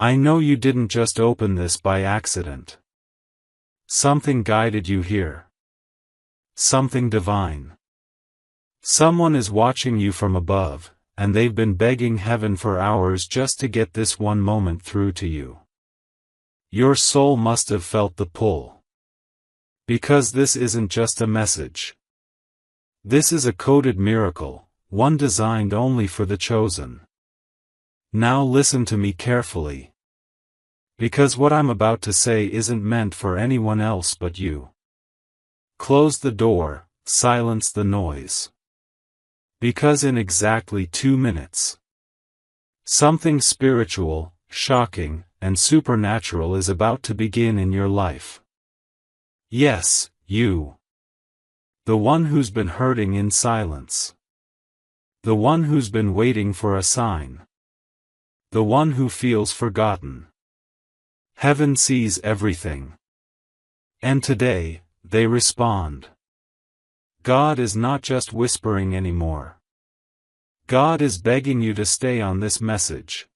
I know you didn't just open this by accident. Something guided you here. Something divine. Someone is watching you from above, and they've been begging heaven for hours just to get this one moment through to you. Your soul must have felt the pull. Because this isn't just a message. This is a coded miracle, one designed only for the chosen. Now listen to me carefully. Because what I'm about to say isn't meant for anyone else but you. Close the door, silence the noise. Because in exactly 2 minutes, something spiritual, shocking, and supernatural is about to begin in your life. Yes, you. The one who's been hurting in silence. The one who's been waiting for a sign. The one who feels forgotten. Heaven sees everything. And today, they respond. God is not just whispering anymore. God is begging you to stay on this message.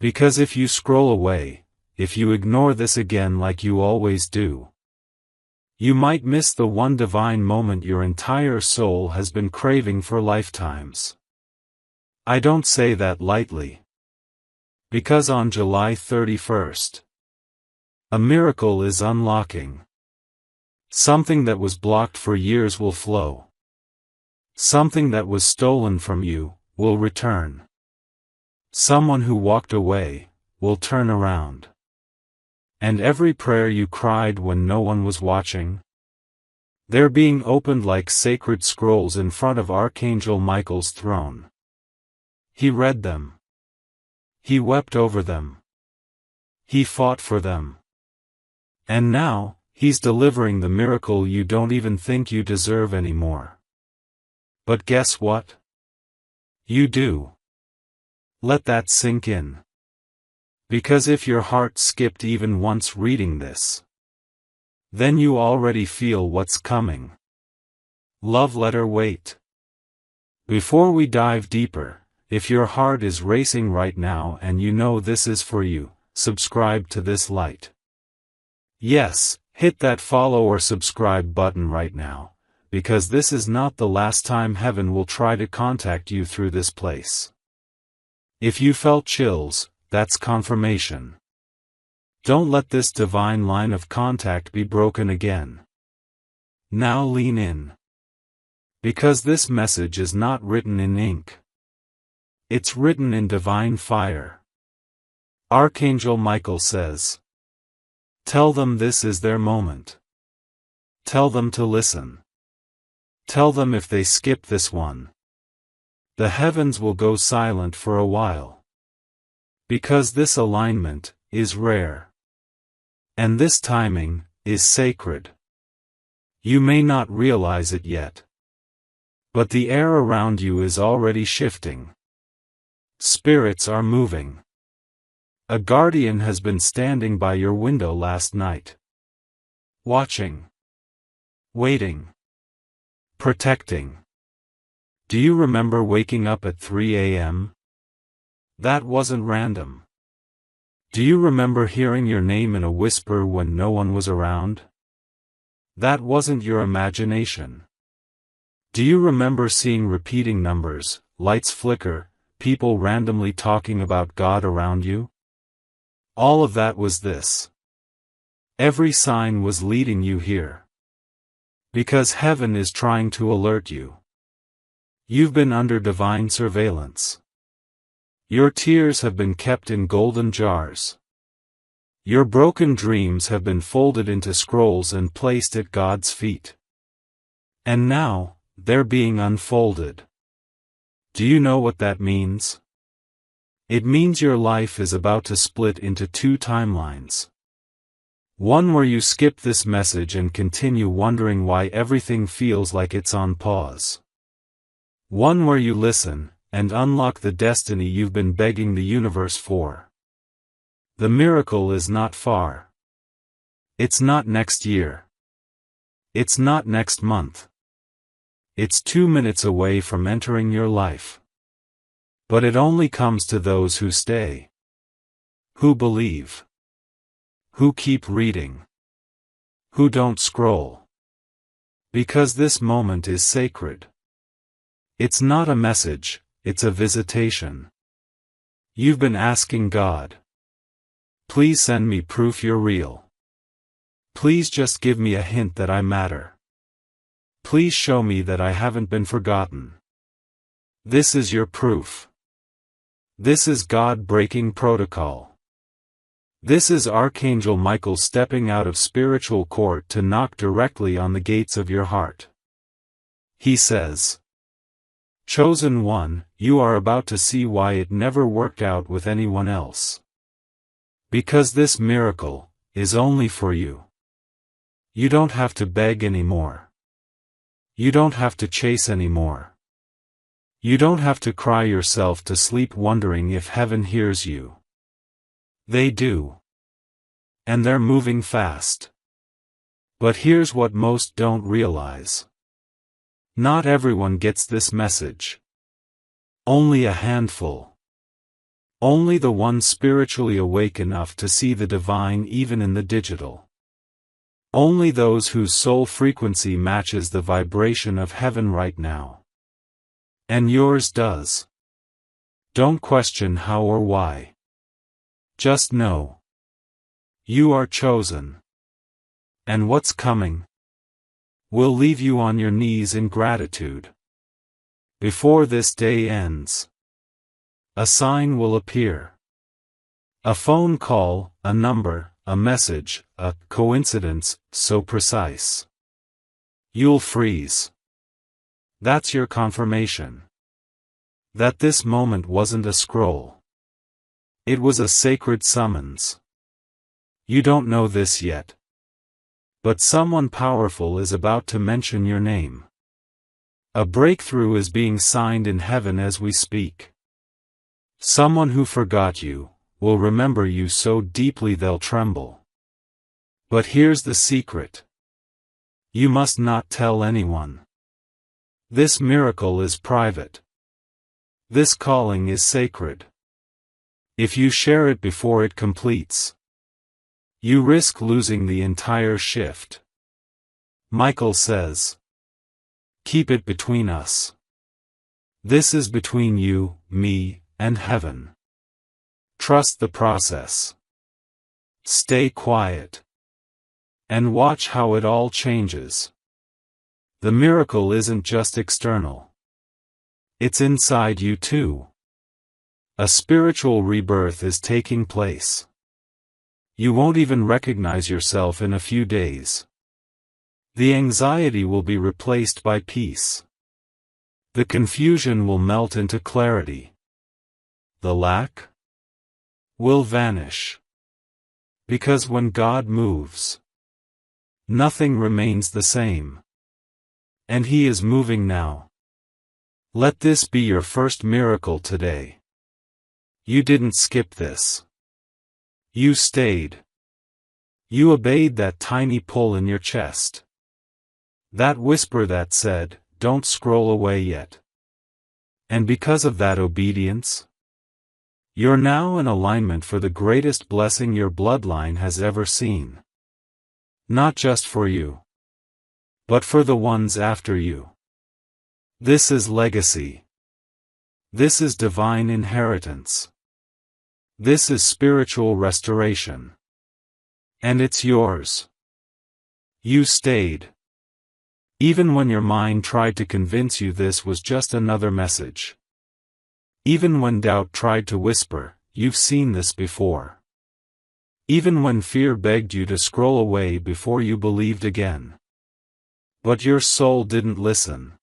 Because if you scroll away, if you ignore this again like you always do, you might miss the one divine moment your entire soul has been craving for lifetimes. I don't say that lightly. Because on July 31st, a miracle is unlocking. Something that was blocked for years will flow. Something that was stolen from you will return. Someone who walked away will turn around. And every prayer you cried when no one was watching, they're being opened like sacred scrolls in front of Archangel Michael's throne. He read them. He wept over them. He fought for them. And now, he's delivering the miracle you don't even think you deserve anymore. But guess what? You do. Let that sink in. Because if your heart skipped even once reading this, then you already feel what's coming. Love letter wait. Before we dive deeper, if your heart is racing right now and you know this is for you, subscribe to this light. Yes, hit that follow or subscribe button right now, because this is not the last time heaven will try to contact you through this place. If you felt chills, that's confirmation. Don't let this divine line of contact be broken again. Now lean in. Because this message is not written in ink. It's written in divine fire. Archangel Michael says, tell them this is their moment. Tell them to listen. Tell them if they skip this one, the heavens will go silent for a while. Because this alignment is rare. And this timing is sacred. You may not realize it yet. But the air around you is already shifting. Spirits are moving. A guardian has been standing by your window last night. Watching. Waiting. Protecting. Do you remember waking up at 3 a.m.? That wasn't random. Do you remember hearing your name in a whisper when no one was around? That wasn't your imagination. Do you remember seeing repeating numbers, lights flicker, people randomly talking about God around you? All of that was this. Every sign was leading you here. Because heaven is trying to alert you. You've been under divine surveillance. Your tears have been kept in golden jars. Your broken dreams have been folded into scrolls and placed at God's feet. And now, they're being unfolded. Do you know what that means? It means your life is about to split into 2 timelines. One where you skip this message and continue wondering why everything feels like it's on pause. One where you listen, and unlock the destiny you've been begging the universe for. The miracle is not far. It's not next year. It's not next month. It's 2 minutes away from entering your life. But it only comes to those who stay. Who believe? Who keep reading? Who don't scroll? Because this moment is sacred. It's not a message, it's a visitation. You've been asking God. Please send me proof you're real. Please just give me a hint that I matter. Please show me that I haven't been forgotten. This is your proof. This is God breaking protocol. This is Archangel Michael stepping out of spiritual court to knock directly on the gates of your heart. He says, "Chosen one, you are about to see why it never worked out with anyone else. Because this miracle is only for you. You don't have to beg anymore. You don't have to chase anymore. You don't have to cry yourself to sleep wondering if heaven hears you. They do. And they're moving fast. But here's what most don't realize. Not everyone gets this message. Only a handful. Only the ones spiritually awake enough to see the divine even in the digital. Only those whose soul frequency matches the vibration of heaven right now. And yours does. Don't question how or why. Just know. You are chosen. And what's coming will leave you on your knees in gratitude. Before this day ends, a sign will appear. A phone call, a number, a message, a coincidence so precise. You'll freeze. That's your confirmation. That this moment wasn't a scroll. It was a sacred summons. You don't know this yet. But someone powerful is about to mention your name. A breakthrough is being signed in heaven as we speak. Someone who forgot you will remember you so deeply they'll tremble. But here's the secret. You must not tell anyone. This miracle is private. This calling is sacred. If you share it before it completes, you risk losing the entire shift. Michael says, "Keep it between us. This is between you, me, and heaven. Trust the process. Stay quiet. And watch how it all changes. The miracle isn't just external. It's inside you too. A spiritual rebirth is taking place. You won't even recognize yourself in a few days. The anxiety will be replaced by peace. The confusion will melt into clarity. The lack will vanish. Because when God moves, nothing remains the same. And He is moving now. Let this be your first miracle today. You didn't skip this. You stayed. You obeyed that tiny pull in your chest. That whisper that said, "Don't scroll away yet." And because of that obedience, you're now in alignment for the greatest blessing your bloodline has ever seen. Not just for you, but for the ones after you. This is legacy. This is divine inheritance. This is spiritual restoration. And it's yours. You stayed. Even when your mind tried to convince you this was just another message. Even when doubt tried to whisper, "You've seen this before." Even when fear begged you to scroll away before you believed again. But your soul didn't listen.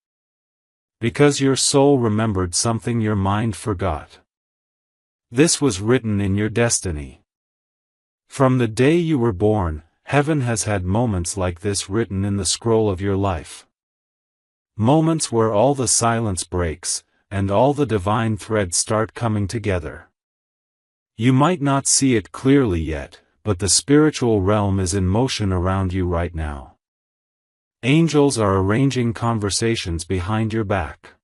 Because your soul remembered something your mind forgot. This was written in your destiny. From the day you were born, heaven has had moments like this written in the scroll of your life. Moments where all the silence breaks, and all the divine threads start coming together. You might not see it clearly yet, but the spiritual realm is in motion around you right now. Angels are arranging conversations behind your back.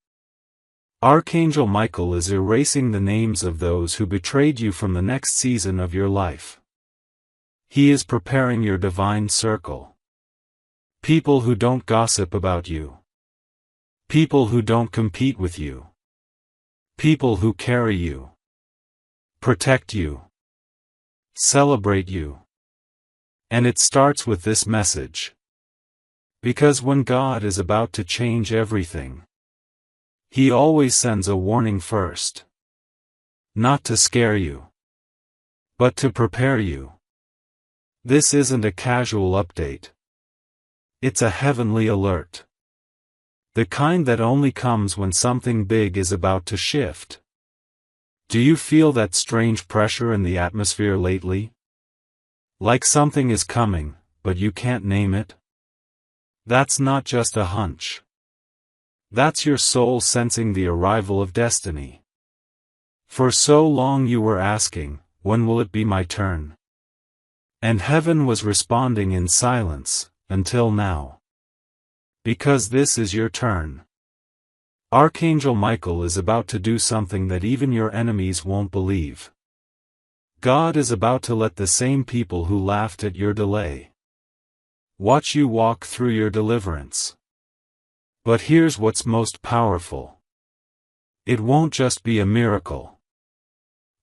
Archangel Michael is erasing the names of those who betrayed you from the next season of your life. He is preparing your divine circle. People who don't gossip about you. People who don't compete with you. People who carry you. Protect you. Celebrate you. And it starts with this message. Because when God is about to change everything, He always sends a warning first. Not to scare you, but to prepare you. This isn't a casual update. It's a heavenly alert. The kind that only comes when something big is about to shift. Do you feel that strange pressure in the atmosphere lately? Like something is coming, but you can't name it? That's not just a hunch. That's your soul sensing the arrival of destiny. For so long you were asking, when will it be my turn? And heaven was responding in silence, until now. Because this is your turn. Archangel Michael is about to do something that even your enemies won't believe. God is about to let the same people who laughed at your delay watch you walk through your deliverance. But here's what's most powerful. It won't just be a miracle.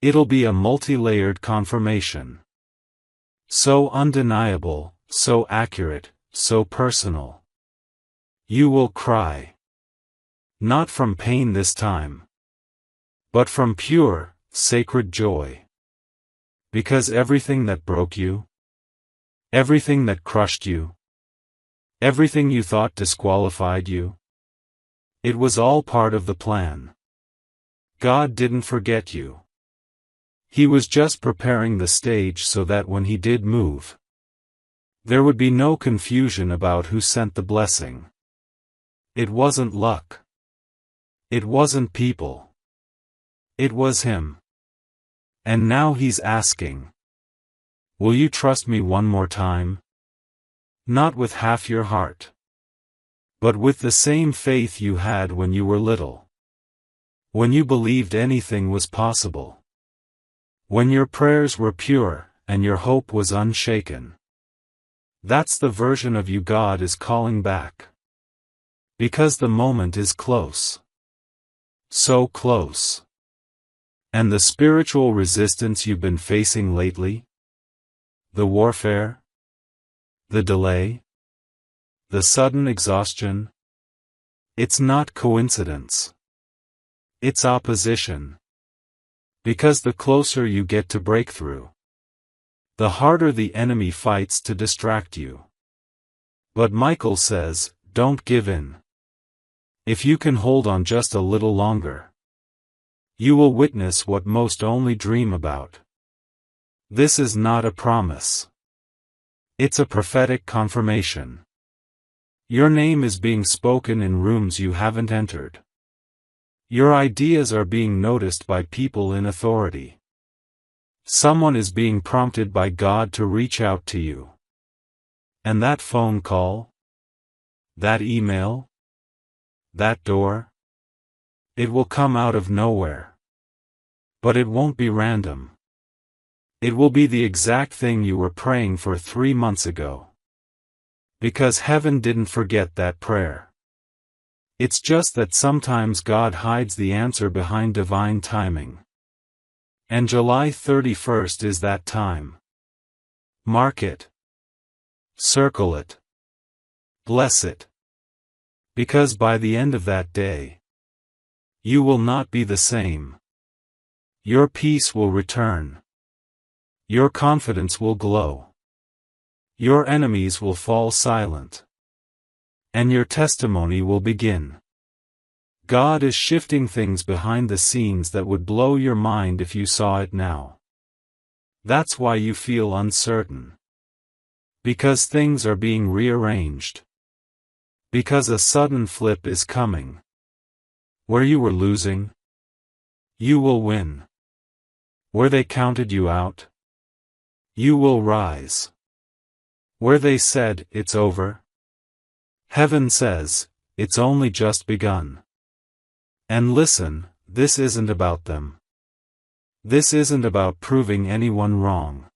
It'll be a multi-layered confirmation. So undeniable, so accurate, so personal. You will cry. Not from pain this time, but from pure, sacred joy. Because everything that broke you, everything that crushed you, everything you thought disqualified you, it was all part of the plan. God didn't forget you. He was just preparing the stage so that when He did move, there would be no confusion about who sent the blessing. It wasn't luck. It wasn't people. It was Him. And now He's asking, will you trust me one more time? Not with half your heart, but with the same faith you had when you were little. When you believed anything was possible. When your prayers were pure, and your hope was unshaken. That's the version of you God is calling back. Because the moment is close. So close. And the spiritual resistance you've been facing lately? The warfare? The delay? The sudden exhaustion? It's not coincidence. It's opposition. Because the closer you get to breakthrough, the harder the enemy fights to distract you. But Michael says, don't give in. If you can hold on just a little longer, you will witness what most only dream about. This is not a promise. It's a prophetic confirmation. Your name is being spoken in rooms you haven't entered. Your ideas are being noticed by people in authority. Someone is being prompted by God to reach out to you. And that phone call? That email? That door? It will come out of nowhere. But it won't be random. It will be the exact thing you were praying for 3 months ago. Because heaven didn't forget that prayer. It's just that sometimes God hides the answer behind divine timing. And July 31st is that time. Mark it. Circle it. Bless it. Because by the end of that day, you will not be the same. Your peace will return. Your confidence will glow. Your enemies will fall silent. And your testimony will begin. God is shifting things behind the scenes that would blow your mind if you saw it now. That's why you feel uncertain. Because things are being rearranged. Because a sudden flip is coming. Where you were losing, you will win. Where they counted you out, you will rise. Where they said, it's over, heaven says, it's only just begun. And listen, this isn't about them. This isn't about proving anyone wrong.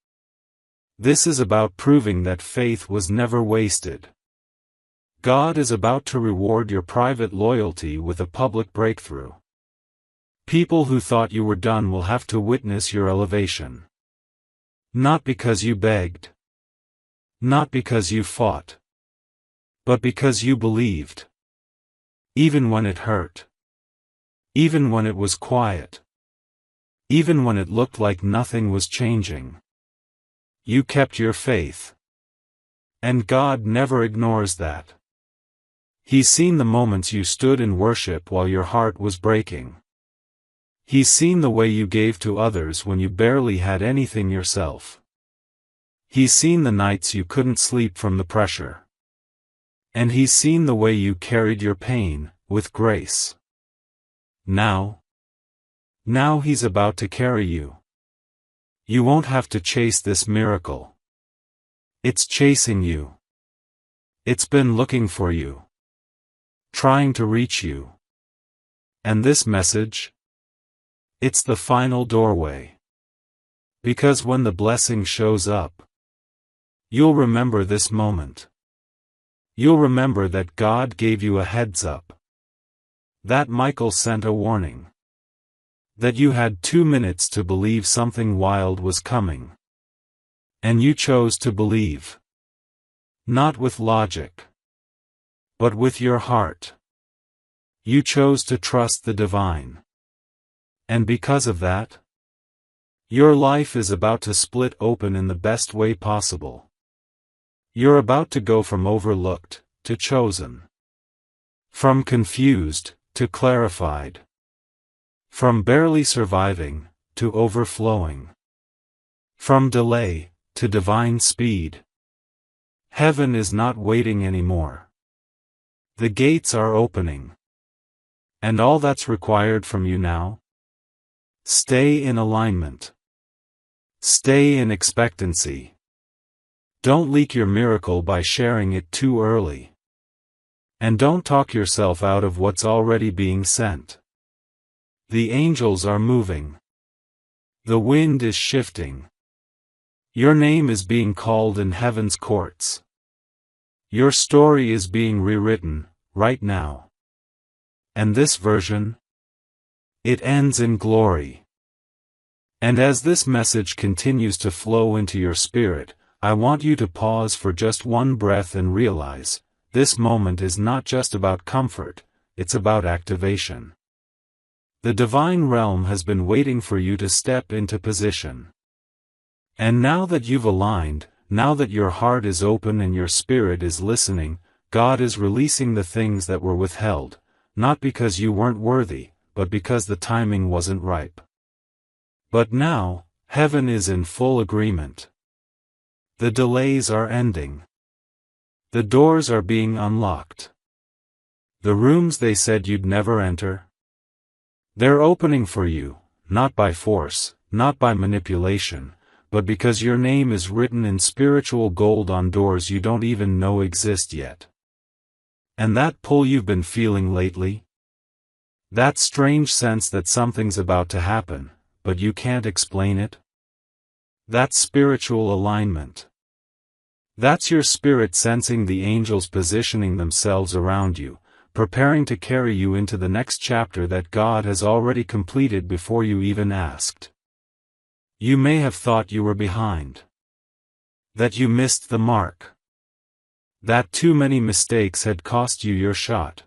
This is about proving that faith was never wasted. God is about to reward your private loyalty with a public breakthrough. People who thought you were done will have to witness your elevation. Not because you begged. Not because you fought. But because you believed. Even when it hurt. Even when it was quiet. Even when it looked like nothing was changing. You kept your faith. And God never ignores that. He's seen the moments you stood in worship while your heart was breaking. He's seen the way you gave to others when you barely had anything yourself. He's seen the nights you couldn't sleep from the pressure. And he's seen the way you carried your pain, with grace. Now he's about to carry you. You won't have to chase this miracle. It's chasing you. It's been looking for you. Trying to reach you. And this message? It's the final doorway. Because when the blessing shows up, you'll remember this moment. You'll remember that God gave you a heads up. That Michael sent a warning. That you had 2 minutes to believe something wild was coming. And you chose to believe. Not with logic. But with your heart. You chose to trust the divine. And because of that, your life is about to split open in the best way possible. You're about to go from overlooked, to chosen. From confused, to clarified. From barely surviving, to overflowing. From delay, to divine speed. Heaven is not waiting anymore. The gates are opening. And all that's required from you now? Stay in alignment. Stay in expectancy. Don't leak your miracle by sharing it too early. And don't talk yourself out of what's already being sent. The angels are moving. The wind is shifting. Your name is being called in heaven's courts. Your story is being rewritten, right now. And this version? It ends in glory. And as this message continues to flow into your spirit, I want you to pause for just one breath and realize, this moment is not just about comfort, it's about activation. The divine realm has been waiting for you to step into position. And now that you've aligned, now that your heart is open and your spirit is listening, God is releasing the things that were withheld, not because you weren't worthy, but because the timing wasn't ripe. But now, heaven is in full agreement. The delays are ending. The doors are being unlocked. The rooms they said you'd never enter? They're opening for you, not by force, not by manipulation, but because your name is written in spiritual gold on doors you don't even know exist yet. And that pull you've been feeling lately? That strange sense that something's about to happen, but you can't explain it? That's spiritual alignment. That's your spirit sensing the angels positioning themselves around you, preparing to carry you into the next chapter that God has already completed before you even asked. You may have thought you were behind. That you missed the mark. That too many mistakes had cost you your shot.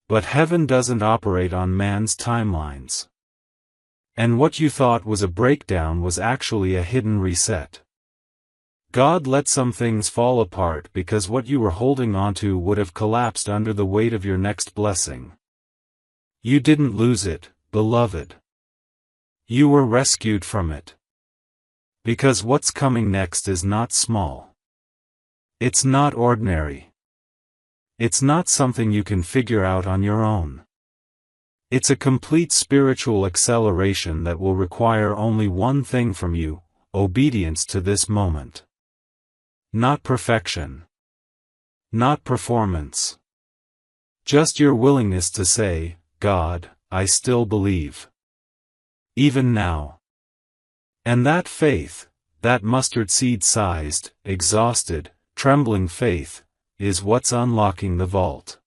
But heaven doesn't operate on man's timelines. And what you thought was a breakdown was actually a hidden reset. God let some things fall apart because what you were holding onto would have collapsed under the weight of your next blessing. You didn't lose it, beloved. You were rescued from it. Because what's coming next is not small. It's not ordinary. It's not something you can figure out on your own. It's a complete spiritual acceleration that will require only one thing from you: obedience to this moment. Not perfection. Not performance. Just your willingness to say, God, I still believe. Even now. And that faith, that mustard seed-sized, exhausted, trembling faith, is what's unlocking the vault.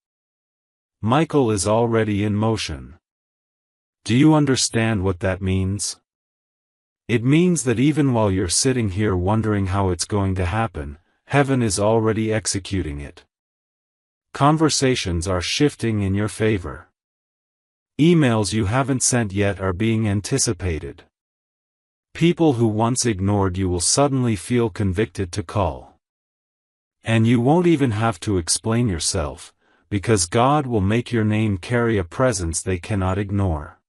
Michael is already in motion. Do you understand what that means? It means that even while you're sitting here wondering how it's going to happen, heaven is already executing it. Conversations are shifting in your favor. Emails you haven't sent yet are being anticipated. People who once ignored you will suddenly feel convicted to call. And you won't even have to explain yourself, because God will make your name carry a presence they cannot ignore.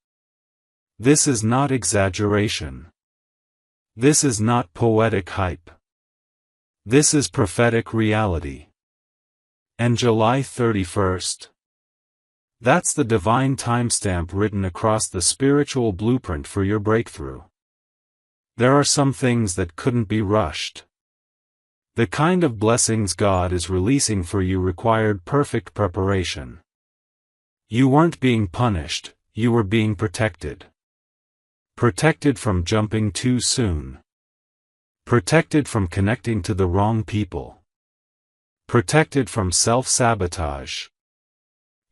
This is not exaggeration. This is not poetic hype. This is prophetic reality. And July 31st? That's the divine timestamp written across the spiritual blueprint for your breakthrough. There are some things that couldn't be rushed. The kind of blessings God is releasing for you required perfect preparation. You weren't being punished, you were being protected. Protected from jumping too soon. Protected from connecting to the wrong people. Protected from self-sabotage.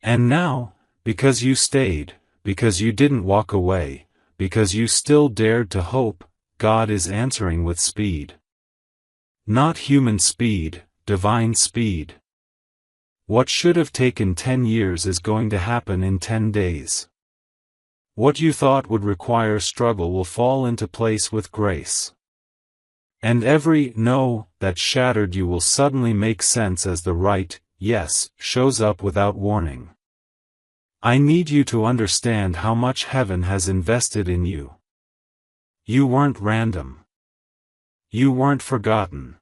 And now, because you stayed, because you didn't walk away, because you still dared to hope, God is answering with speed. Not human speed, divine speed. What should have taken 10 years is going to happen in 10 days. What you thought would require struggle will fall into place with grace. And every no that shattered you will suddenly make sense as the right yes shows up without warning. I need you to understand how much heaven has invested in you. You weren't random. You weren't forgotten.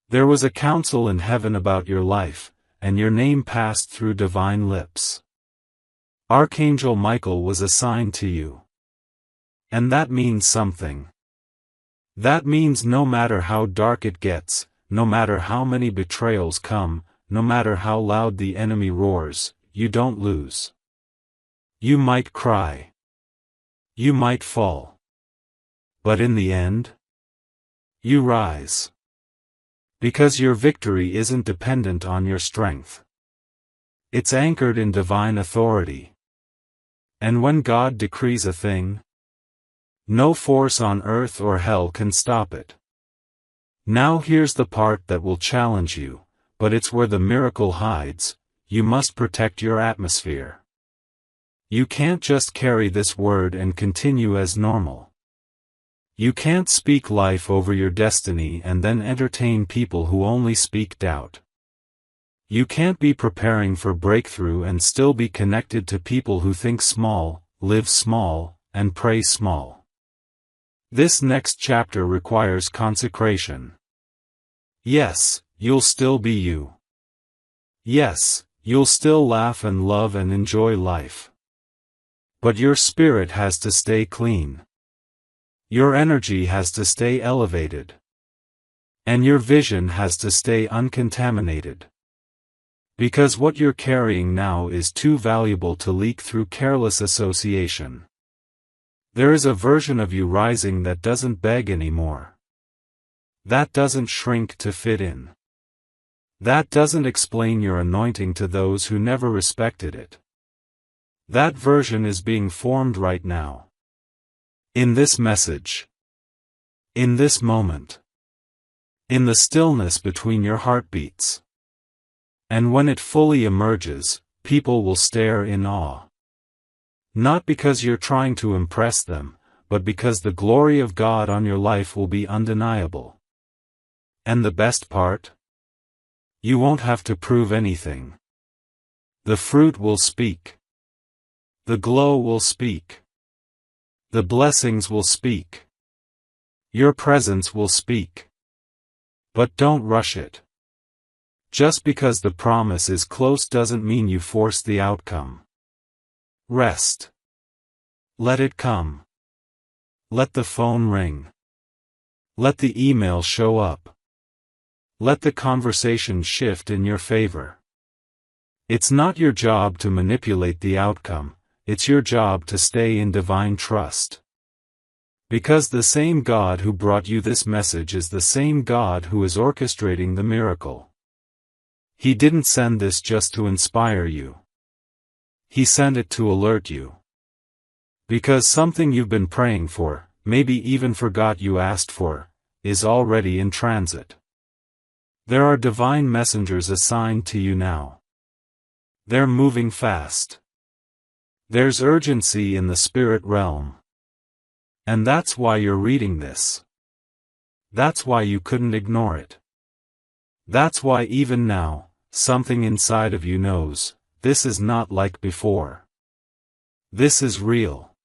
There was a counsel in heaven about your life, and your name passed through divine lips. Archangel Michael was assigned to you. And that means something. That means no matter how dark it gets, no matter how many betrayals come, no matter how loud the enemy roars, you don't lose. You might cry. You might fall. But in the end, you rise. Because your victory isn't dependent on your strength. It's anchored in divine authority. And when God decrees a thing, no force on earth or hell can stop it. Now here's the part that will challenge you, but it's where the miracle hides. You must protect your atmosphere. You can't just carry this word and continue as normal. You can't speak life over your destiny and then entertain people who only speak doubt. You can't be preparing for breakthrough and still be connected to people who think small, live small, and pray small. This next chapter requires consecration. Yes, you'll still be you. Yes, you'll still laugh and love and enjoy life. But your spirit has to stay clean. Your energy has to stay elevated. And your vision has to stay uncontaminated. Because what you're carrying now is too valuable to leak through careless association. There is a version of you rising that doesn't beg anymore. That doesn't shrink to fit in. That doesn't explain your anointing to those who never respected it. That version is being formed right now. In this message. In this moment. In the stillness between your heartbeats. And when it fully emerges, people will stare in awe. Not because you're trying to impress them, but because the glory of God on your life will be undeniable. And the best part? You won't have to prove anything. The fruit will speak. The glow will speak. The blessings will speak. Your presence will speak. But don't rush it. Just because the promise is close doesn't mean you force the outcome. Rest. Let it come. Let the phone ring. Let the email show up. Let the conversation shift in your favor. It's not your job to manipulate the outcome, it's your job to stay in divine trust. Because the same God who brought you this message is the same God who is orchestrating the miracle. He didn't send this just to inspire you. He sent it to alert you. Because something you've been praying for, maybe even forgot you asked for, is already in transit. There are divine messengers assigned to you now. They're moving fast. There's urgency in the spirit realm. And that's why you're reading this. That's why you couldn't ignore it. That's why even now, something inside of you knows, this is not like before. This is real.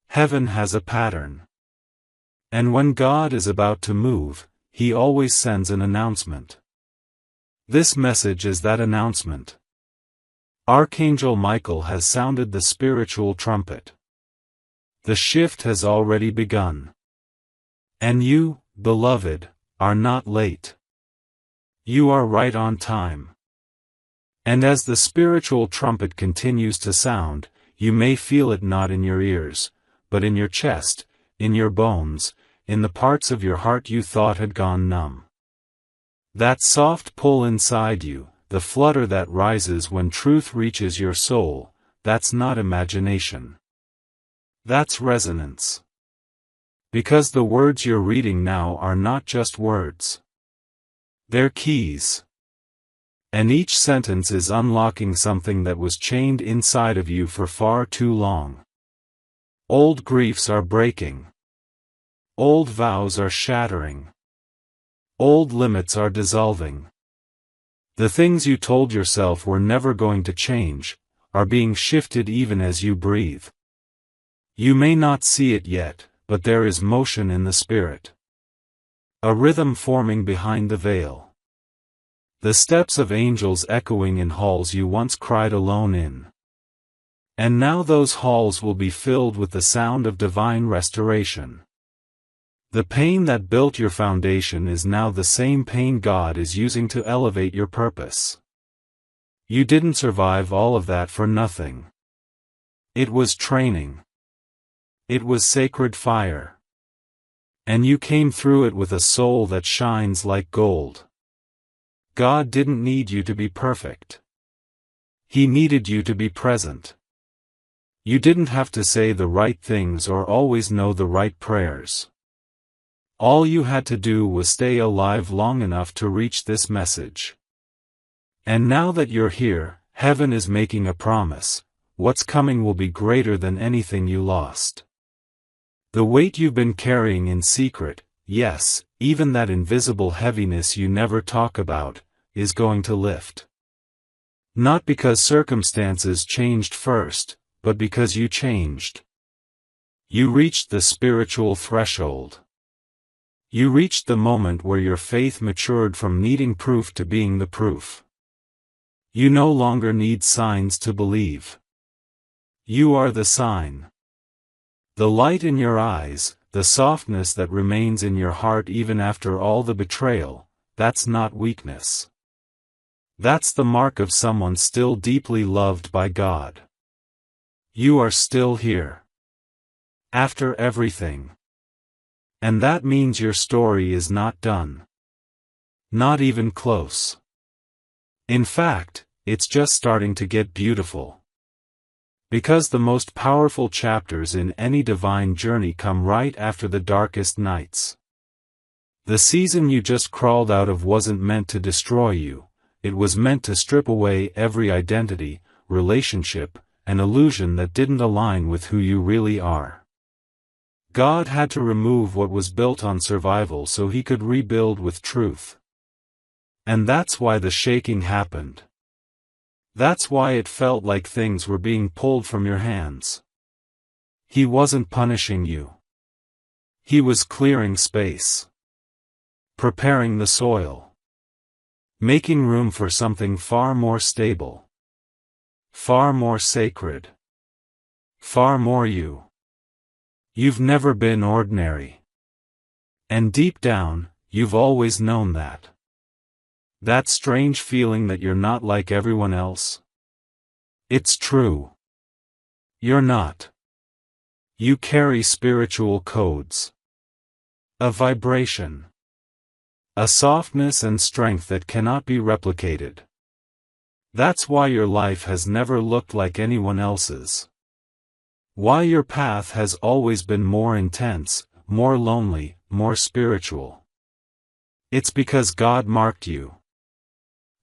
Heaven has a pattern. And when God is about to move, He always sends an announcement. This message is that announcement. Archangel Michael has sounded the spiritual trumpet. The shift has already begun. And you, beloved, are not late. You are right on time. And as the spiritual trumpet continues to sound, you may feel it not in your ears, but in your chest, in your bones, in the parts of your heart you thought had gone numb. That soft pull inside you, the flutter that rises when truth reaches your soul, that's not imagination. That's resonance. Because the words you're reading now are not just words. They're keys. And each sentence is unlocking something that was chained inside of you for far too long. Old griefs are breaking. Old vows are shattering. Old limits are dissolving. The things you told yourself were never going to change, are being shifted even as you breathe. You may not see it yet, but there is motion in the spirit. A rhythm forming behind the veil. The steps of angels echoing in halls you once cried alone in. And now those halls will be filled with the sound of divine restoration. The pain that built your foundation is now the same pain God is using to elevate your purpose. You didn't survive all of that for nothing. It was training. It was sacred fire. And you came through it with a soul that shines like gold. God didn't need you to be perfect. He needed you to be present. You didn't have to say the right things or always know the right prayers. All you had to do was stay alive long enough to reach this message. And now that you're here, heaven is making a promise. What's coming will be greater than anything you lost. The weight you've been carrying in secret, yes, even that invisible heaviness you never talk about, is going to lift. Not because circumstances changed first, but because you changed. You reached the spiritual threshold. You reached the moment where your faith matured from needing proof to being the proof. You no longer need signs to believe. You are the sign. The light in your eyes, the softness that remains in your heart even after all the betrayal, that's not weakness. That's the mark of someone still deeply loved by God. You are still here. After everything. And that means your story is not done. Not even close. In fact, it's just starting to get beautiful. Because the most powerful chapters in any divine journey come right after the darkest nights. The season you just crawled out of wasn't meant to destroy you, it was meant to strip away every identity, relationship, and illusion that didn't align with who you really are. God had to remove what was built on survival so He could rebuild with truth. And that's why the shaking happened. That's why it felt like things were being pulled from your hands. He wasn't punishing you. He was clearing space. Preparing the soil. Making room for something far more stable. Far more sacred. Far more you. You've never been ordinary. And deep down, you've always known that. That strange feeling that you're not like everyone else? It's true. You're not. You carry spiritual codes. A vibration. A softness and strength that cannot be replicated. That's why your life has never looked like anyone else's. Why your path has always been more intense, more lonely, more spiritual. It's because God marked you.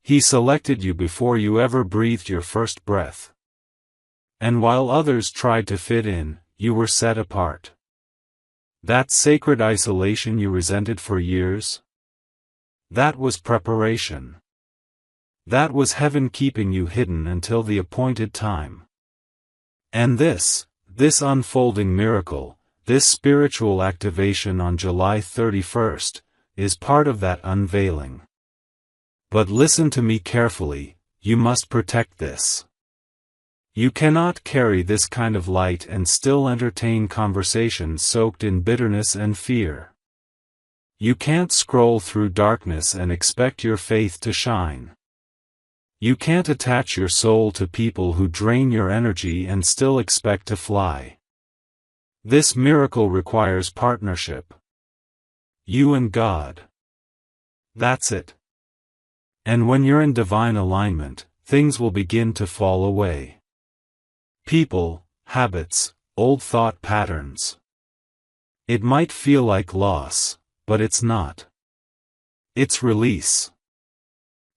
He selected you before you ever breathed your first breath. And while others tried to fit in, you were set apart. That sacred isolation you resented for years? That was preparation. That was heaven keeping you hidden until the appointed time. And this unfolding miracle, this spiritual activation on July 31st, is part of that unveiling. But listen to me carefully, you must protect this. You cannot carry this kind of light and still entertain conversations soaked in bitterness and fear. You can't scroll through darkness and expect your faith to shine. You can't attach your soul to people who drain your energy and still expect to fly. This miracle requires partnership. You and God. That's it. And when you're in divine alignment, things will begin to fall away. People, habits, old thought patterns. It might feel like loss, but it's not. It's release.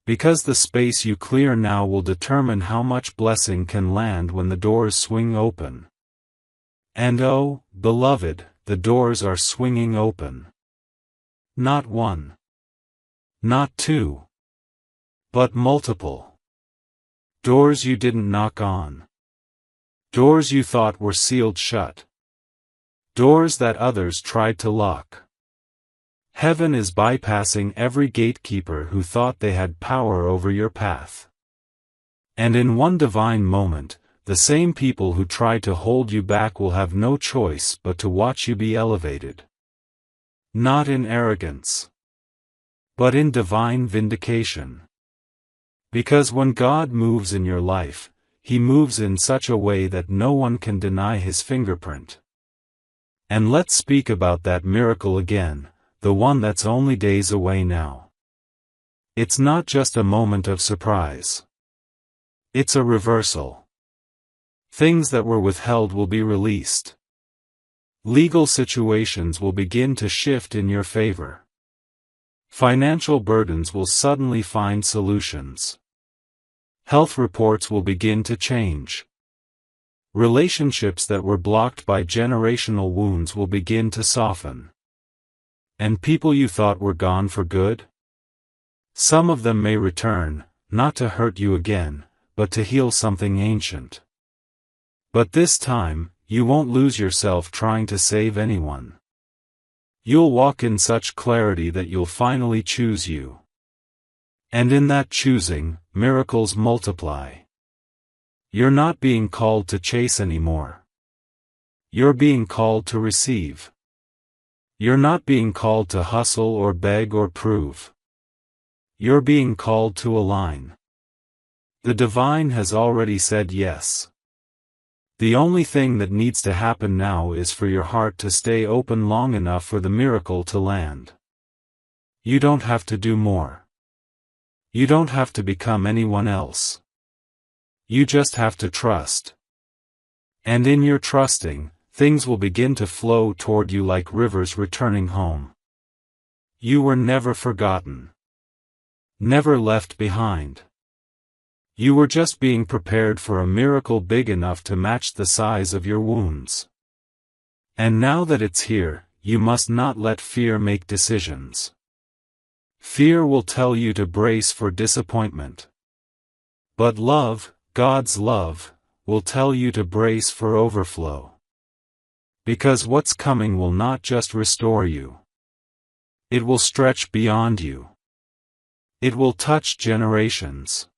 Because the space you clear now will determine how much blessing can land when the doors swing open. And oh, beloved, the doors are swinging open. Not one. Not two. But multiple. Doors you didn't knock on. Doors you thought were sealed shut. Doors that others tried to lock. Heaven is bypassing every gatekeeper who thought they had power over your path. And in one divine moment, the same people who tried to hold you back will have no choice but to watch you be elevated. Not in arrogance, but in divine vindication. Because when God moves in your life, He moves in such a way that no one can deny His fingerprint. And let's speak about that miracle again, the one that's only days away now. It's not just a moment of surprise. It's a reversal. Things that were withheld will be released. Legal situations will begin to shift in your favor. Financial burdens will suddenly find solutions. Health reports will begin to change. Relationships that were blocked by generational wounds will begin to soften. And people you thought were gone for good? Some of them may return, not to hurt you again, but to heal something ancient. But this time, you won't lose yourself trying to save anyone. You'll walk in such clarity that you'll finally choose you. And in that choosing, miracles multiply. You're not being called to chase anymore. You're being called to receive. You're not being called to hustle or beg or prove. You're being called to align. The divine has already said yes. The only thing that needs to happen now is for your heart to stay open long enough for the miracle to land. You don't have to do more. You don't have to become anyone else. You just have to trust. And in your trusting, things will begin to flow toward you like rivers returning home. You were never forgotten. Never left behind. You were just being prepared for a miracle big enough to match the size of your wounds. And now that it's here, you must not let fear make decisions. Fear will tell you to brace for disappointment. But love, God's love, will tell you to brace for overflow. Because what's coming will not just restore you. It will stretch beyond you. It will touch generations.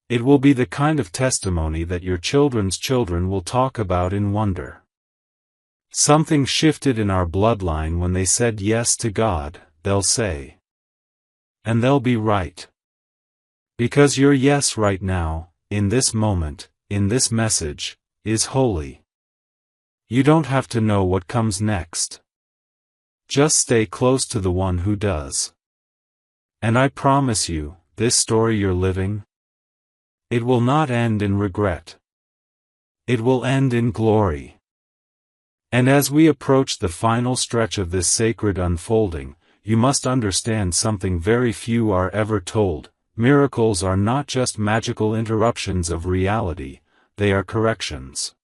It will be the kind of testimony that your children's children will talk about in wonder. Something shifted in our bloodline when they said yes to God, they'll say. And they'll be right. Because your yes right now, in this moment, in this message, is holy. You don't have to know what comes next. Just stay close to the one who does. And I promise you, this story you're living, it will not end in regret. It will end in glory. And as we approach the final stretch of this sacred unfolding, you must understand something very few are ever told. Miracles are not just magical interruptions of reality, they are corrections.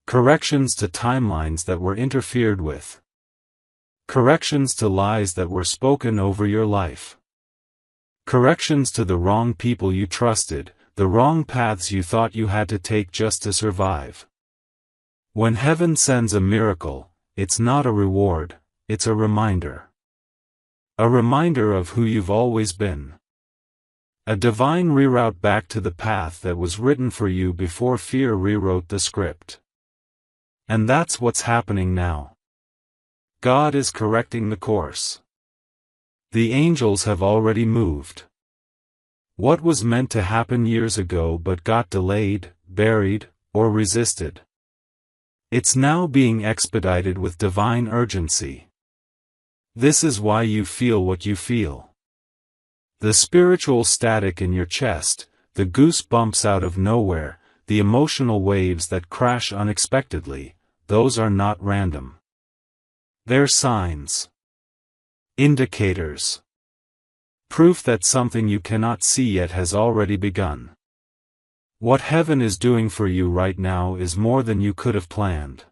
Corrections to timelines that were interfered with. Corrections to lies that were spoken over your life. Corrections to the wrong people you trusted, the wrong paths you thought you had to take just to survive. When heaven sends a miracle, it's not a reward, it's a reminder. A reminder of who you've always been. A divine reroute back to the path that was written for you before fear rewrote the script. And that's what's happening now. God is correcting the course. The angels have already moved. What was meant to happen years ago but got delayed, buried, or resisted, it's now being expedited with divine urgency. This is why you feel what you feel. The spiritual static in your chest, the goosebumps out of nowhere, the emotional waves that crash unexpectedly, those are not random. They're signs. Indicators. Proof that something you cannot see yet has already begun. What heaven is doing for you right now is more than you could have planned.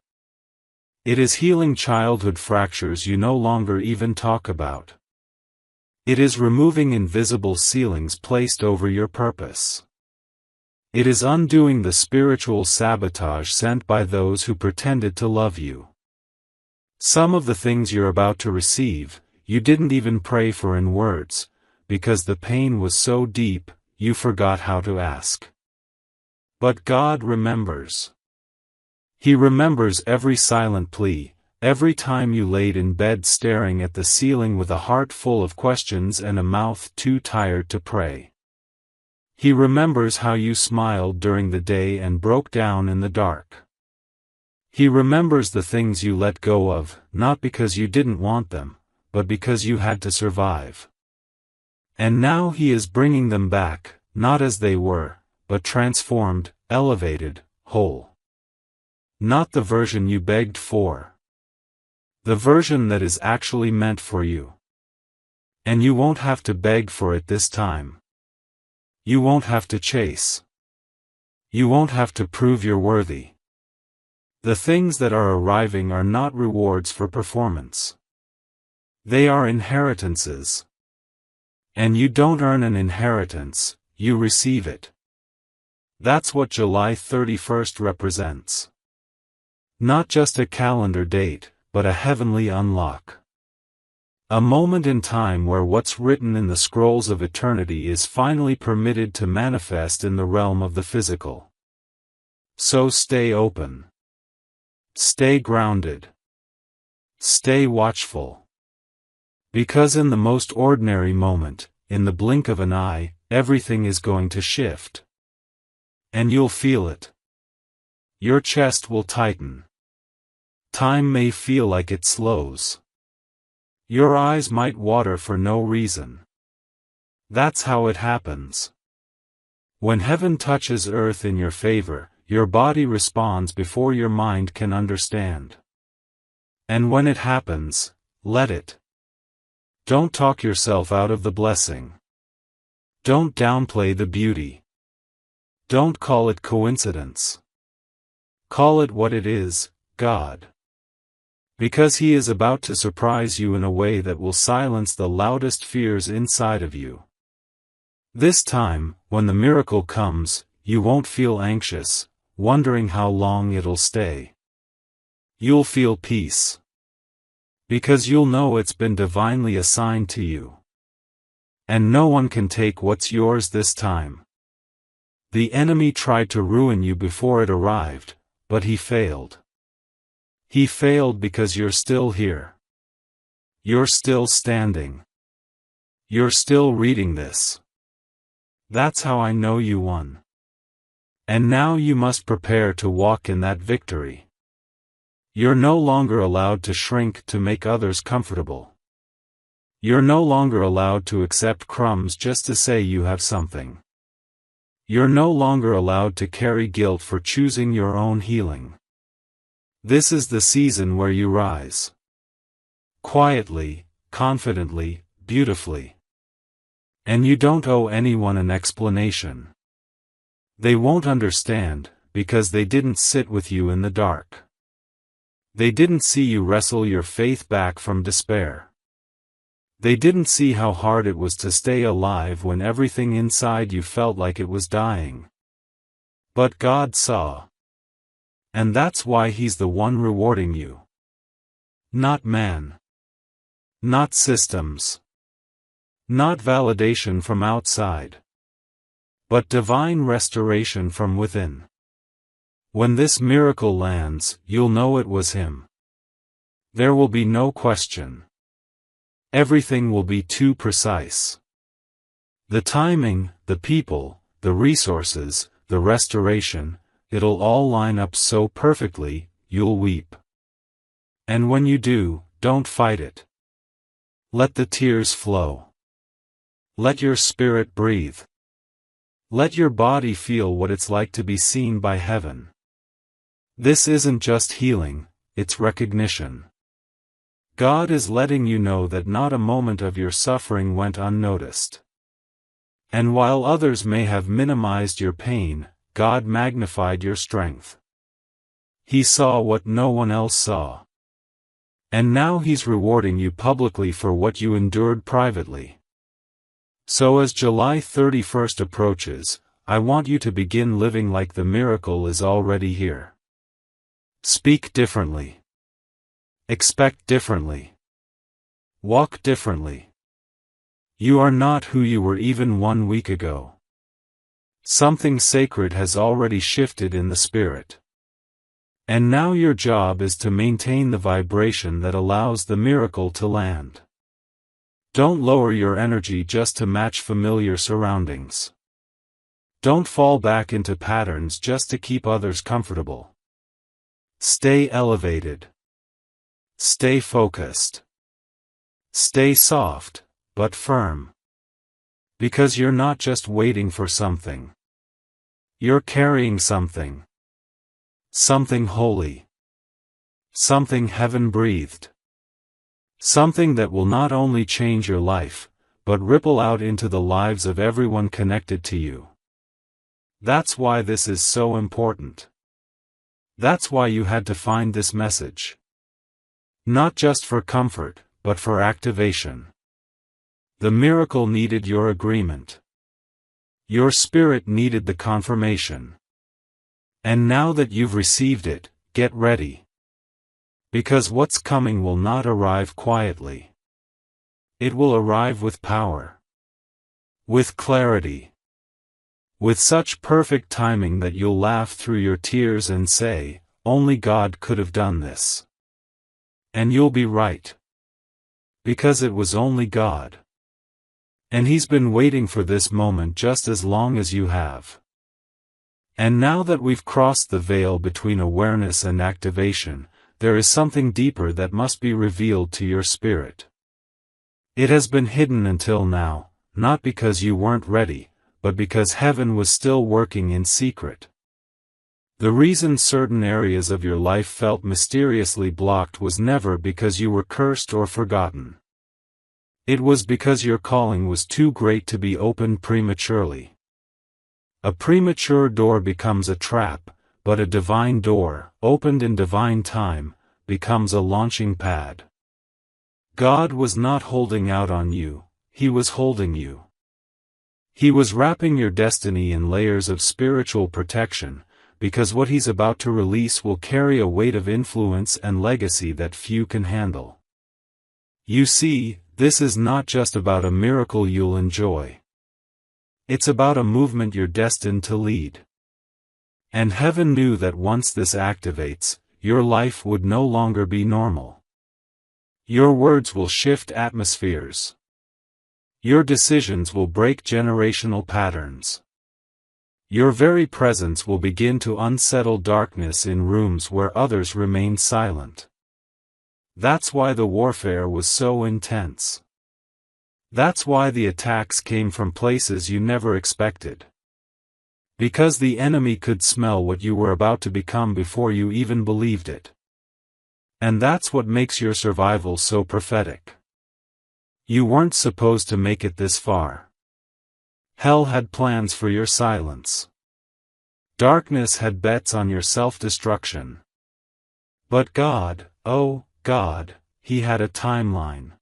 It is healing childhood fractures you no longer even talk about. It is removing invisible ceilings placed over your purpose. It is undoing the spiritual sabotage sent by those who pretended to love you. Some of the things you're about to receive, you didn't even pray for in words, because the pain was so deep, you forgot how to ask. But God remembers. He remembers every silent plea, every time you laid in bed staring at the ceiling with a heart full of questions and a mouth too tired to pray. He remembers how you smiled during the day and broke down in the dark. He remembers the things you let go of, not because you didn't want them, but because you had to survive. And now He is bringing them back, not as they were, but transformed, elevated, whole. Not the version you begged for. The version that is actually meant for you. And you won't have to beg for it this time. You won't have to chase. You won't have to prove you're worthy. The things that are arriving are not rewards for performance. They are inheritances. And you don't earn an inheritance, you receive it. That's what July 31st represents. Not just a calendar date, but a heavenly unlock. A moment in time where what's written in the scrolls of eternity is finally permitted to manifest in the realm of the physical. So stay open. Stay grounded. Stay watchful. Because in the most ordinary moment, in the blink of an eye, everything is going to shift. And you'll feel it. Your chest will tighten. Time may feel like it slows. Your eyes might water for no reason. That's how it happens. When heaven touches earth in your favor, your body responds before your mind can understand. And when it happens, let it. Don't talk yourself out of the blessing. Don't downplay the beauty. Don't call it coincidence. Call it what it is, God. Because He is about to surprise you in a way that will silence the loudest fears inside of you. This time, when the miracle comes, you won't feel anxious, wondering how long it'll stay. You'll feel peace. Because you'll know it's been divinely assigned to you. And no one can take what's yours this time. The enemy tried to ruin you before it arrived, but he failed. He failed because you're still here. You're still standing. You're still reading this. That's how I know you won. And now you must prepare to walk in that victory. You're no longer allowed to shrink to make others comfortable. You're no longer allowed to accept crumbs just to say you have something. You're no longer allowed to carry guilt for choosing your own healing. This is the season where you rise. Quietly, confidently, beautifully. And you don't owe anyone an explanation. They won't understand, because they didn't sit with you in the dark. They didn't see you wrestle your faith back from despair. They didn't see how hard it was to stay alive when everything inside you felt like it was dying. But God saw. And that's why He's the one rewarding you. Not man. Not systems. Not validation from outside. But divine restoration from within. When this miracle lands, you'll know it was Him. There will be no question. Everything will be too precise. The timing, the people, the resources, the restoration, it'll all line up so perfectly, you'll weep. And when you do, don't fight it. Let the tears flow. Let your spirit breathe. Let your body feel what it's like to be seen by heaven. This isn't just healing, it's recognition. God is letting you know that not a moment of your suffering went unnoticed. And while others may have minimized your pain, God magnified your strength. He saw what no one else saw. And now He's rewarding you publicly for what you endured privately. So as July 31st approaches, I want you to begin living like the miracle is already here. Speak differently. Expect differently. Walk differently. You are not who you were even 1 week ago. Something sacred has already shifted in the spirit. And now your job is to maintain the vibration that allows the miracle to land. Don't lower your energy just to match familiar surroundings. Don't fall back into patterns just to keep others comfortable. Stay elevated. Stay focused. Stay soft, but firm. Because you're not just waiting for something. You're carrying something. Something holy. Something heaven-breathed. Something that will not only change your life, but ripple out into the lives of everyone connected to you. That's why this is so important. That's why you had to find this message. Not just for comfort, but for activation. The miracle needed your agreement. Your spirit needed the confirmation. And now that you've received it, get ready. Because what's coming will not arrive quietly. It will arrive with power. With clarity. With such perfect timing that you'll laugh through your tears and say, "Only God could have done this." And you'll be right. Because it was only God. And He's been waiting for this moment just as long as you have. And now that we've crossed the veil between awareness and activation, there is something deeper that must be revealed to your spirit. It has been hidden until now, not because you weren't ready, but because heaven was still working in secret. The reason certain areas of your life felt mysteriously blocked was never because you were cursed or forgotten. It was because your calling was too great to be opened prematurely. A premature door becomes a trap, but a divine door, opened in divine time, becomes a launching pad. God was not holding out on you, He was holding you. He was wrapping your destiny in layers of spiritual protection, because what He's about to release will carry a weight of influence and legacy that few can handle. You see, this is not just about a miracle you'll enjoy. It's about a movement you're destined to lead. And heaven knew that once this activates, your life would no longer be normal. Your words will shift atmospheres. Your decisions will break generational patterns. Your very presence will begin to unsettle darkness in rooms where others remain silent. That's why the warfare was so intense. That's why the attacks came from places you never expected. Because the enemy could smell what you were about to become before you even believed it. And that's what makes your survival so prophetic. You weren't supposed to make it this far. Hell had plans for your silence. Darkness had bets on your self-destruction. But God, oh, God, He had a timeline.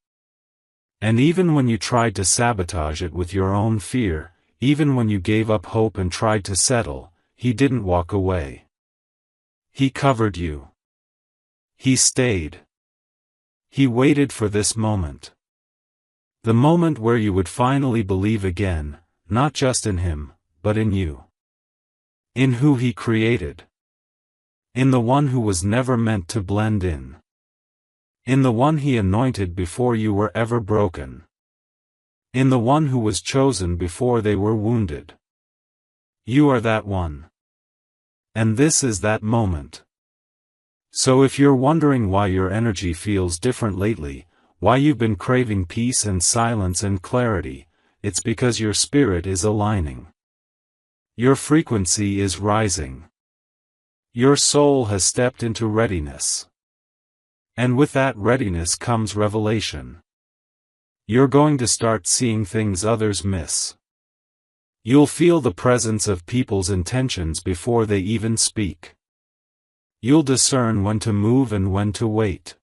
And even when you tried to sabotage it with your own fear, even when you gave up hope and tried to settle, He didn't walk away. He covered you. He stayed. He waited for this moment. The moment where you would finally believe again, not just in Him, but in you. In who He created. In the one who was never meant to blend in. In the one He anointed before you were ever broken. In the one who was chosen before they were wounded. You are that one. And this is that moment. So if you're wondering why your energy feels different lately, why you've been craving peace and silence and clarity, it's because your spirit is aligning. Your frequency is rising. Your soul has stepped into readiness. And with that readiness comes revelation. You're going to start seeing things others miss. You'll feel the presence of people's intentions before they even speak. You'll discern when to move and when to wait.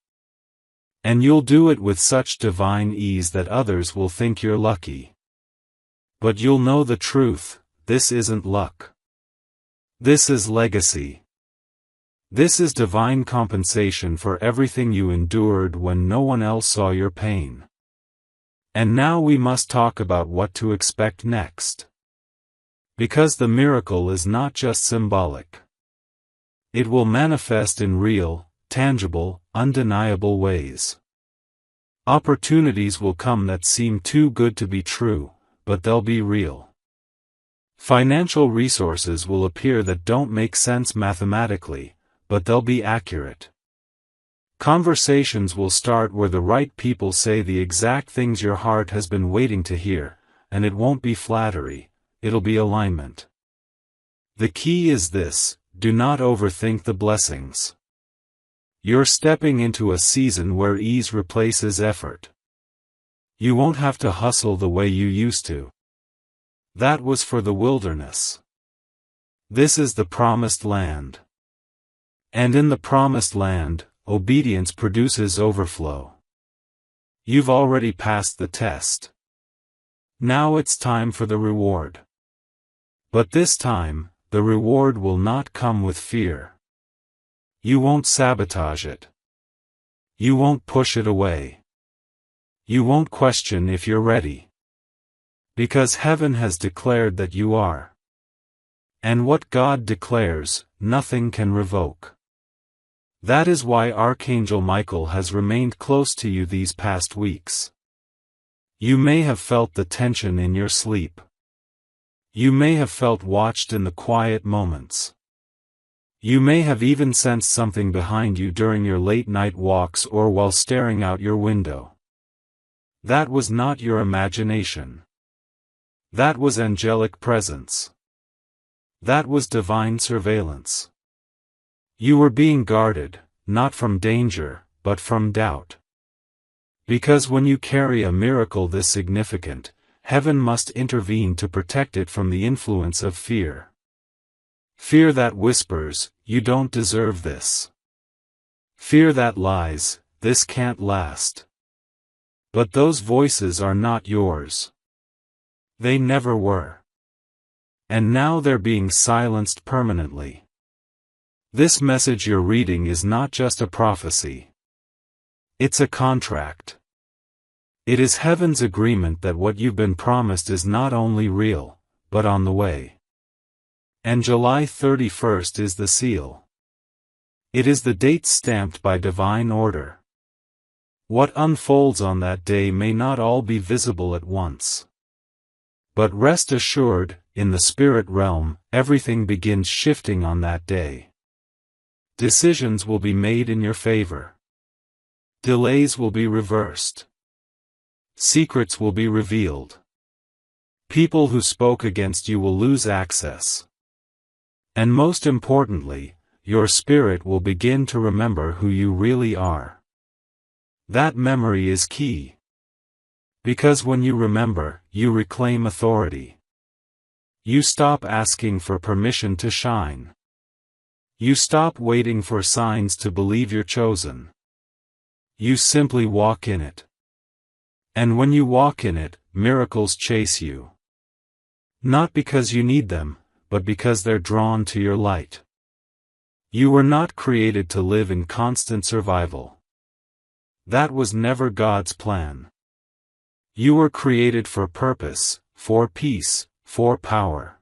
And you'll do it with such divine ease that others will think you're lucky. But you'll know the truth, this isn't luck. This is legacy. This is divine compensation for everything you endured when no one else saw your pain. And now we must talk about what to expect next. Because the miracle is not just symbolic. It will manifest in real, tangible, undeniable ways. Opportunities will come that seem too good to be true, but they'll be real. Financial resources will appear that don't make sense mathematically, but they'll be accurate. Conversations will start where the right people say the exact things your heart has been waiting to hear, and it won't be flattery, it'll be alignment. The key is this: do not overthink the blessings. You're stepping into a season where ease replaces effort. You won't have to hustle the way you used to. That was for the wilderness. This is the promised land. And in the promised land, obedience produces overflow. You've already passed the test. Now it's time for the reward. But this time, the reward will not come with fear. You won't sabotage it. You won't push it away. You won't question if you're ready. Because heaven has declared that you are. And what God declares, nothing can revoke. That is why Archangel Michael has remained close to you these past weeks. You may have felt the tension in your sleep. You may have felt watched in the quiet moments. You may have even sensed something behind you during your late-night walks or while staring out your window. That was not your imagination. That was angelic presence. That was divine surveillance. You were being guarded, not from danger, but from doubt. Because when you carry a miracle this significant, heaven must intervene to protect it from the influence of fear. Fear that whispers, "You don't deserve this." Fear that lies, "This can't last." But those voices are not yours. They never were. And now they're being silenced permanently. This message you're reading is not just a prophecy. It's a contract. It is heaven's agreement that what you've been promised is not only real, but on the way. And July 31st is the seal. It is the date stamped by divine order. What unfolds on that day may not all be visible at once. But rest assured, in the spirit realm, everything begins shifting on that day. Decisions will be made in your favor. Delays will be reversed. Secrets will be revealed. People who spoke against you will lose access. And most importantly, your spirit will begin to remember who you really are. That memory is key. Because when you remember, you reclaim authority. You stop asking for permission to shine. You stop waiting for signs to believe you're chosen. You simply walk in it. And when you walk in it, miracles chase you. Not because you need them, but because they're drawn to your light. You were not created to live in constant survival. That was never God's plan. You were created for purpose, for peace, for power.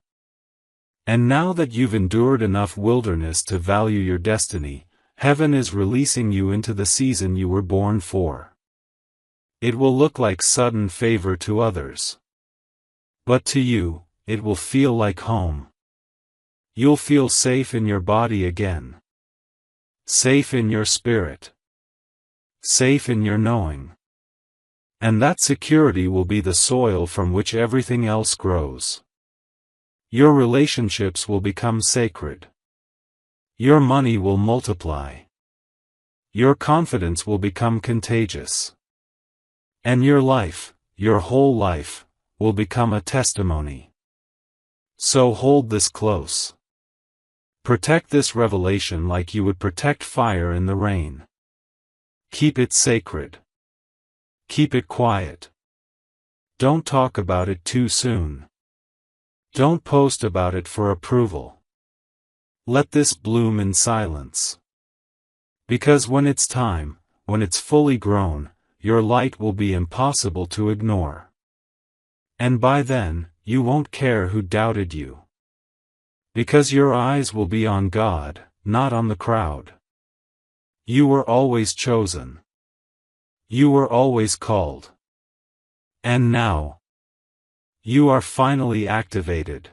And now that you've endured enough wilderness to value your destiny, heaven is releasing you into the season you were born for. It will look like sudden favor to others. But to you, it will feel like home. You'll feel safe in your body again. Safe in your spirit. Safe in your knowing. And that security will be the soil from which everything else grows. Your relationships will become sacred. Your money will multiply. Your confidence will become contagious. And your life, your whole life, will become a testimony. So hold this close. Protect this revelation like you would protect fire in the rain. Keep it sacred. Keep it quiet. Don't talk about it too soon. Don't post about it for approval. Let this bloom in silence. Because when it's time, when it's fully grown, your light will be impossible to ignore. And by then, you won't care who doubted you. Because your eyes will be on God, not on the crowd. You were always chosen. You were always called. And now, you are finally activated.